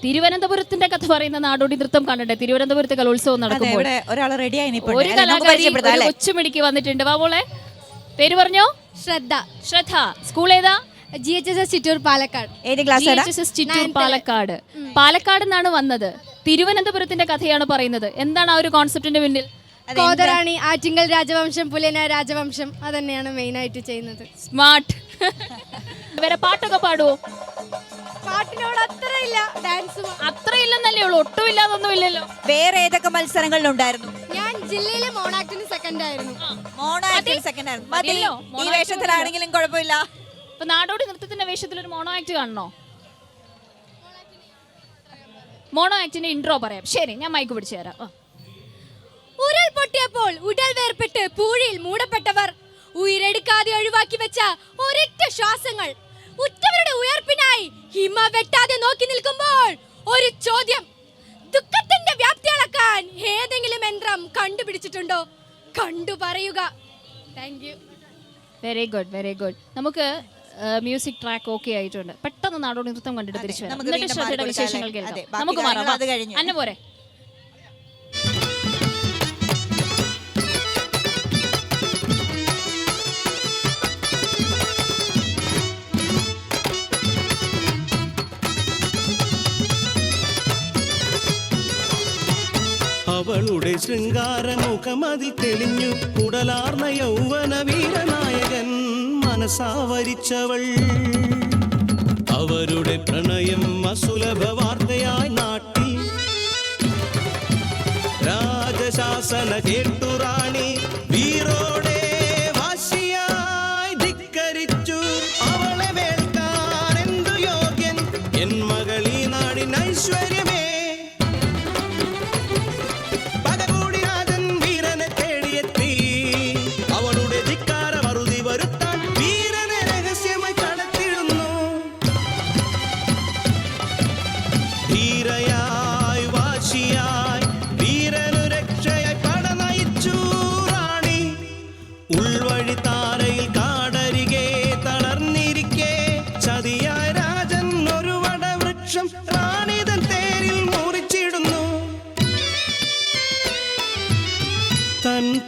തിരുവനന്തപുരത്തിന്റെ കഥ പറയുന്ന നാടോടി നൃത്തം കണ്ടിട്ട് തിരുവനന്തപുരത്ത് കലോത്സവം നടക്കുമ്പോൾ ഒരു കലാകാരി ഒരു കൊച്ചുമിടിക്ക് വന്നിട്ടുണ്ട്. വാ പേര് പറഞ്ഞോ? ശ്രദ്ധ. ശ്രദ്ധ. സ്കൂൾ ഏതാ? GHSS ചിറ്റൂർ പാലക്കാട്. GHSS ചിറ്റൂർ പാലക്കാട്. പാലക്കാട് നിന്നാണ് വന്നത്. തിരുവനന്തപുരത്തിന്റെ കഥയാണ് പറയുന്നത്. എന്താണ് ആ ഒരു കോൺസെപ്റ്റിന്റെ പിന്നിൽ? കോതറാണി, ആറ്റിങ്കൽ രാജവംശം, പുലയന രാജവംശം, അതന്നെയാണ് മെയിൻ ആയിട്ട് ചെയ്യുന്നത്. സ്മാർട്ട്. വേറെ പാട്ടൊക്കെ പാടുവോ? പാട്ടിനോട് അത്രയില്ല, ഡാൻസ് അത്രയില്ലെന്നല്ലേ ഉള്ളൂ, ഒട്ടും ഇല്ലാതൊന്നും ഇല്ലല്ലോ. വേറെ ഏതൊക്കെ മത്സരങ്ങളിലുണ്ടായിരുന്നു? ഞാൻ ജില്ലയിലെ മോണാക്ടിന് സെക്കൻഡ് ആയിരുന്നു. ഈ വേഷത്തിലാണെങ്കിലും കുഴപ്പമില്ല. ഇപ്പൊ നാടോടി നൃത്തത്തിന്റെ വേഷത്തിൽ ഒരു മോണോ ആക്ട് കാണണോ? മോണോ ആക്ടിന്റെ ഇൻട്രോ പറയാം. ശരി, ഞാൻ മൈക്ക് പിടിച്ചു തരാം. ഉരുൾ പൊട്ടിയപ്പോൾ ഉടൽ വേർപെട്ട് പൂഴിയിൽ മൂടപ്പെട്ടവർ ഉയരെടുക്കാതെ ഒഴിവാക്കി വെച്ച ഒരൊറ്റ ശ്വാസങ്ങൾ ഉറ്റവരുടെ ഉയർപ്പിനായി ഹിമ വെട്ടാതെ നോക്കി നിൽക്കുമ്പോൾ ഒരു ചോദ്യം. ദുഃഖത്തിന്റെ വ്യാപ്തി അളക്കാൻ ഏതെങ്കിലും യന്ത്രം കണ്ടുപിടിച്ചിട്ടുണ്ടോ? കണ്ടു പറയുക. Thank you. Very good, very good. നമുക്ക് മ്യൂസിക് ട്രാക്ക് ഓക്കെ ആയിട്ടുണ്ട്. പെട്ടെന്ന് നാടോടി നൃത്തം കണ്ടിട്ട് തിരിച്ചു വരാം. എന്നിട്ട് ശ്രദ്ധയുടെ വിശേഷങ്ങൾ കേൾക്കാം. നമുക്ക് മാറാം. അന്ന പോരെ. അവളുടെ ശൃംഗാരമുഖമതിൽ തെളിഞ്ഞു കുടലാർന്ന യൗവന വീരനായകൻ മനസാവരിച്ചവൾ. അവരുടെ പ്രണയം അസുലഭ വാർത്തയായി നാട്ടിൽ രാജശാസന കേട്ടു റാണി വീരോടെ വാശിയായി ധിക്കരിച്ചു. അവളെ വേൾക്കാൻ എന്തു യോഗ്യൻ എൻ മകളീ നാടിൻ ഐശ്വര്യമേ.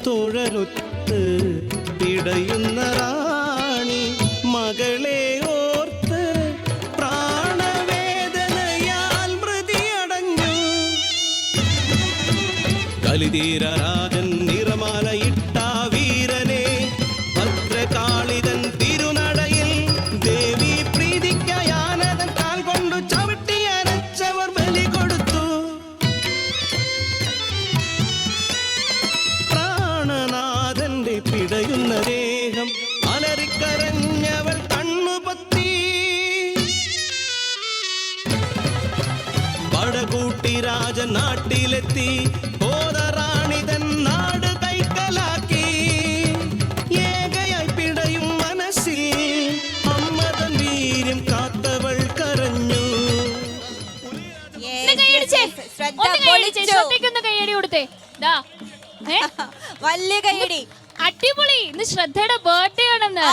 തൊഴലൊത്ത് പിടയുന്ന റാണി മകളെ ഓർത്ത് പ്രാണവേദനയാൽ മൃതിയടഞ്ഞു. കലിതീര രാജൻ നിറമാലയിട്ട വീരനെ ഭദ്രകാളിതൻ തിരുനടയിൽ ദേവി പ്രീതിക്കയാനതൻ കാൽ കൊണ്ടു ചവിട്ടിയരച്ചവർ ബലി കൊടുത്തു. പിടയുന്ന ദേഹം അലറിക്കരഞ്ഞവൾ കണ്ണുപൊത്തി. പടകൂട്ടി രാജൻ നാട്ടിലെത്തി കോതറാണിതൻ നാട് കൈക്കലാക്കി. ഏകയായി പിടയും മനസ്സിൽ അമ്മതൻ വീര്യം കാത്തവൾ കരഞ്ഞു. കൈയടി കൊടുത്തേ. വലിയ കൈയടി. അടിപൊളി. ഇന്ന് ശ്രദ്ധയുടെ ബർത്ത്ഡേ ആണെന്ന്.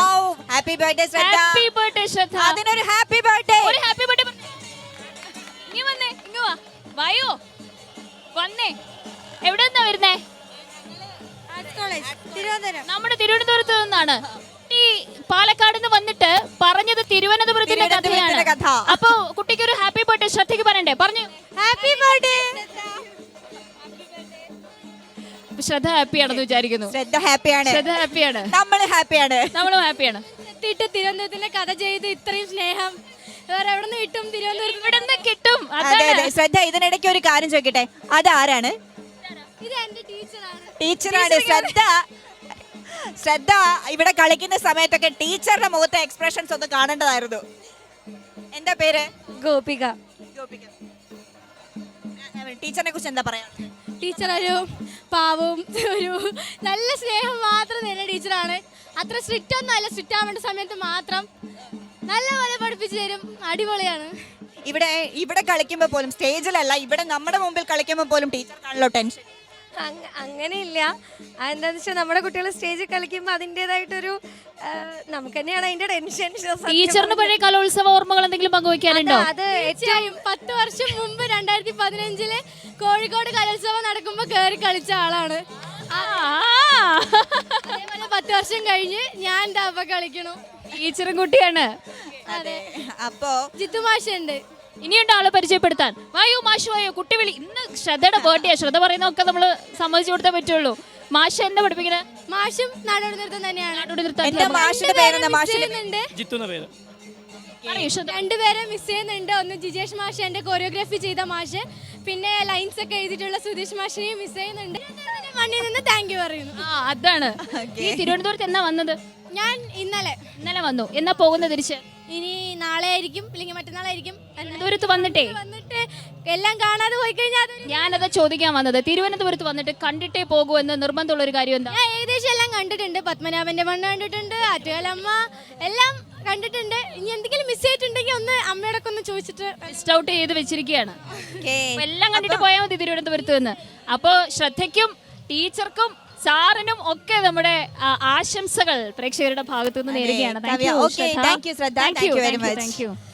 ഹാപ്പി ബർത്ത്ഡേ ശ്രദ്ധ. ഹാപ്പി ബർത്ത്ഡേ ശ്രദ്ധ. അതിനൊരു ഹാപ്പി ബർത്ത്ഡേ. ഒരു ഹാപ്പി ബർത്ത്ഡേ. നീ വന്നേ, ഇങ്ങ് വാ. വായോ വന്നേ. എവിടെന്നാ വരുന്നേ? നമ്മുടെ തിരുവനന്തപുരത്ത് നിന്നാണ്. ഈ പാലക്കാട് നിന്ന് വന്നിട്ട് പറഞ്ഞത് തിരുവനന്തപുരത്തിന്റെ കഥയാണ്. അപ്പൊ കുട്ടിക്ക് ഒരു ഹാപ്പി ബർത്ത്ഡേ ശ്രദ്ധയ്ക്ക് പറയണ്ടേ? പറഞ്ഞു. Happy birthday. ശ്രദ്ധ ഹാപ്പിയാണെന്ന് വിചാരിക്കുന്നു. ശ്രദ്ധ ഹാപ്പിയാണ്. ശ്രദ്ധ ഹാപ്പിയാണ്. നമ്മളും ഹാപ്പിയാണ്. നമ്മളും ഹാപ്പിയാണ്. തിരുവനന്തപുരത്തിന്റെ കഥ ചെയ്ത് ഇത്രയും സ്നേഹം വേറെ എവിടെ നിന്ന് കിട്ടും? തിരുവനന്തപുരത്ത് ഇവിടെ നിന്ന് കിട്ടും. ശ്രദ്ധ, ഇതിനിടയ്ക്ക് ഒരു കാര്യം ചോദിക്കട്ടെ, അതാരാണ്? ഇത് എന്റെ ടീച്ചറാണ്. ടീച്ചറാണ് ശ്രദ്ധ. ശ്രദ്ധ ഇവിടെ കളിക്കുന്ന സമയത്തൊക്കെ ടീച്ചറുടെ മുഖത്തെ എക്സ്പ്രഷൻസ് ഒന്ന് കാണേണ്ടതായിരുന്നു. എന്താ പേര്? ഗോപിക. ഗോപിക. ടീച്ചറിനെ കുറിച്ച് എന്താ പറയാ? ടീച്ചർ ഒരു പാവവും ഒരു നല്ല സ്നേഹം മാത്രം തരുന്ന ടീച്ചറാണ്. അത്ര സ്ട്രിക്റ്റ് ഒന്നും അല്ല. സ്ട്രിക്റ്റ് ആവേണ്ട സമയത്ത് മാത്രം നല്ലപോലെ പഠിപ്പിച്ചു തരും. അടിപൊളിയാണ്. ഇവിടെ കളിക്കുമ്പോൾ പോലും, സ്റ്റേജിലല്ല, ഇവിടെ നമ്മുടെ മുമ്പിൽ കളിക്കുമ്പോൾ പോലും ടീച്ചർക്കാണല്ലോ ടെൻഷൻ. അങ്ങനെയില്ല. അതെന്താന്ന് വെച്ചാൽ നമ്മുടെ കുട്ടികൾ സ്റ്റേജിൽ കളിക്കുമ്പോൾ അതിൻ്റെതായിട്ടൊരു നമുക്ക് തന്നെയാണ് അതിന്റെ ടെൻഷൻ. ടീച്ചറിന് പഴയ കലോത്സവ ഓർമ്മകൾ എന്തെങ്കിലും പങ്കുവെക്കാനുണ്ടോ? അത് തീർച്ചയായും 10 വർഷം മുമ്പ് 2015 കോഴിക്കോട് കലോത്സവം നടക്കുമ്പോ കയറി കളിച്ച ആളാണ്. അതേപോലെ 10 വർഷം കഴിഞ്ഞ് ഞാൻ ദാബ കളിക്കണു. ടീച്ചറും കുട്ടിയാണ്. അതെ. അപ്പോ ജിത്തു മാഷുണ്ട്. ഇനിയുണ്ട് ആളെ പരിചയപ്പെടുത്താൻ. വായു മാഷ് വായു, കുട്ടി വിളി. ഇന്ന് ശ്രദ്ധയുടെ ബർത്ത്ഡേ. ശ്രദ്ധ പറയുന്നതൊക്കെ നമ്മള് സമ്മതിച്ചു കൊടുത്തേ പറ്റുള്ളൂ. മാഷ് എന്താ പഠിപ്പിക്കുന്നത്? മാഷും നാടോടി നൃത്തം തന്നെയാണ്. എന്താ മാഷിന്റെ പേരെന്താ? മാഷിന്റെ രണ്ടുപേരെ മിസ് ചെയ്യുന്നുണ്ട്. ഒന്ന് ജിജേഷ് മാഷ്, എന്റെ കൊറിയോഗ്രാഫി ചെയ്ത മാഷ്, പിന്നെ ലൈൻസ് ഒക്കെ എഴുതിയിട്ടുള്ള സുധീഷ് മാഷിനെയും മിസ് ചെയ്യുന്നുണ്ട്. മണ്ണിൽ നിന്ന് താങ്ക് യു പറയുന്നു. അതാണ്. ഈ തിരുവനന്തപുരത്ത് എന്നാ വന്നത്? ഞാൻ ഇന്നലെ വന്നു. എന്നാ പോകുന്നത് തിരിച്ച്? ഇനി നാളെ ആയിരിക്കും, അല്ലെങ്കിൽ മറ്റന്നാളായിരിക്കും. തിരുവനന്തപുരത്ത് വന്നിട്ട് എല്ലാം കാണാതെ പോയി കഴിഞ്ഞാൽ ഞാനതാ ചോദിക്കാൻ വന്നത്. തിരുവനന്തപുരത്ത് വന്നിട്ട് കണ്ടിട്ടേ പോകൂ എന്ന് നിർബന്ധമുള്ള ഒരു കാര്യം എന്താ? ഞാൻ ഏകദേശം എല്ലാം കണ്ടിട്ടുണ്ട്. പത്മനാഭന്റെ മണ്ണ് കണ്ടിട്ടുണ്ട്, ആറ്റുകാലമ്മ എല്ലാം കണ്ടിട്ടുണ്ട്. ഇനി എന്തെങ്കിലും മിസ് ചെയ്തിട്ടുണ്ടെങ്കിൽ ഒന്ന് അമ്മയോടൊക്കെ ഒന്ന് ചോദിച്ചിട്ട് ലിസ്റ്റ് ഔട്ട് ചെയ്ത് വെച്ചിരിക്കുകയാണ്. Okay. അപ്പൊ എല്ലാം കണ്ടിട്ട് പോയാൽ മതി തിരുവനന്തപുരത്ത് നിന്ന്. അപ്പോ ശ്രദ്ധയ്ക്കും ടീച്ചർക്കും സാറിനും ഒക്കെ നമ്മുടെ ആശംസകൾ പ്രേക്ഷകരുടെ ഭാഗത്തുനിന്ന് നേരുകയാണ്. Okay, thank you, Shraddha. Thank you very much. Thank you.